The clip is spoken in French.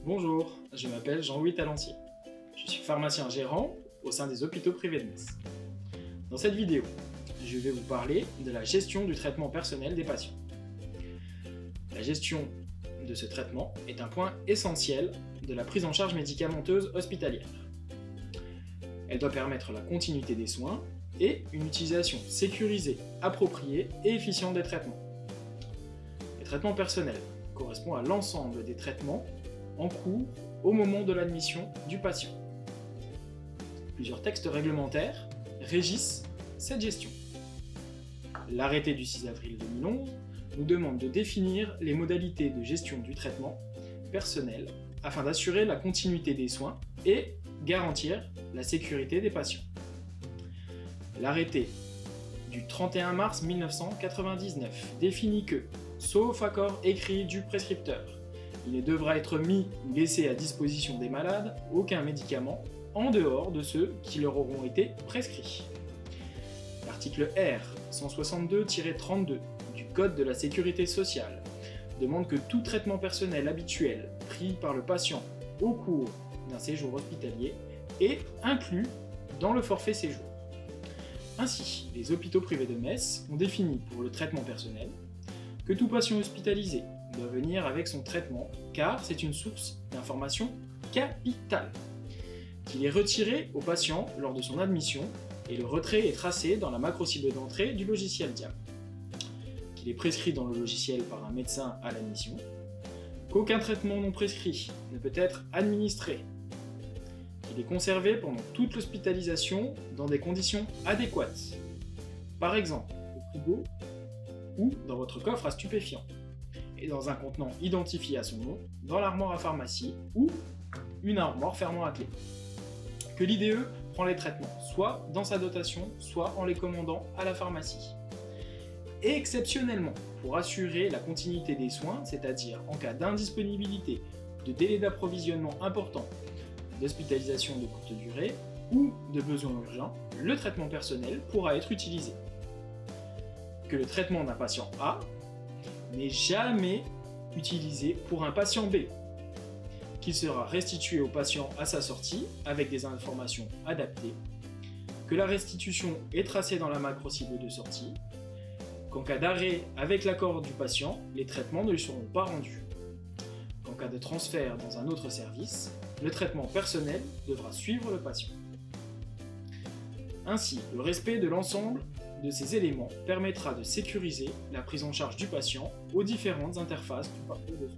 Bonjour, je m'appelle Jean-Louis Talancier. Je suis pharmacien gérant au sein des hôpitaux privés de Metz. Dans cette vidéo, je vais vous parler de la gestion du traitement personnel des patients. La gestion de ce traitement est un point essentiel de la prise en charge médicamenteuse hospitalière. Elle doit permettre la continuité des soins et une utilisation sécurisée, appropriée et efficiente des traitements. Le traitement personnel correspond à l'ensemble des traitements en cours au moment de l'admission du patient. Plusieurs textes réglementaires régissent cette gestion. L'arrêté du 6 avril 2011 nous demande de définir les modalités de gestion du traitement personnel afin d'assurer la continuité des soins et garantir la sécurité des patients. L'arrêté du 31 mars 1999 définit que, sauf accord écrit du prescripteur, il ne devra être mis ou laissé à disposition des malades aucun médicament en dehors de ceux qui leur auront été prescrits. L'article R 162-32 du Code de la Sécurité sociale demande que tout traitement personnel habituel pris par le patient au cours d'un séjour hospitalier est inclus dans le forfait séjour. Ainsi, les hôpitaux privés de Metz ont défini pour le traitement personnel que tout patient hospitalisé doit venir avec son traitement car c'est une source d'information capitale, qu'il est retiré au patient lors de son admission et le retrait est tracé dans la macro-cible d'entrée du logiciel DIAM, qu'il est prescrit dans le logiciel par un médecin à l'admission, qu'aucun traitement non prescrit ne peut être administré, qu'il est conservé pendant toute l'hospitalisation dans des conditions adéquates, par exemple au frigo ou dans votre coffre à stupéfiants, et dans un contenant identifié à son nom, dans l'armoire à pharmacie ou une armoire fermant à clé. Que l'IDE prend les traitements, soit dans sa dotation, soit en les commandant à la pharmacie. Et exceptionnellement, pour assurer la continuité des soins, c'est-à-dire en cas d'indisponibilité, de délai d'approvisionnement important, d'hospitalisation de courte durée ou de besoins urgents, le traitement personnel pourra être utilisé. Que le traitement d'un patient A n'est jamais utilisé pour un patient B, qu'il sera restitué au patient à sa sortie avec des informations adaptées, que la restitution est tracée dans la macro-cible de sortie, qu'en cas d'arrêt avec l'accord du patient, les traitements ne lui seront pas rendus, qu'en cas de transfert dans un autre service, le traitement personnel devra suivre le patient. Ainsi, le respect de l'ensemble de ces éléments permettra de sécuriser la prise en charge du patient aux différentes interfaces du parcours de soins.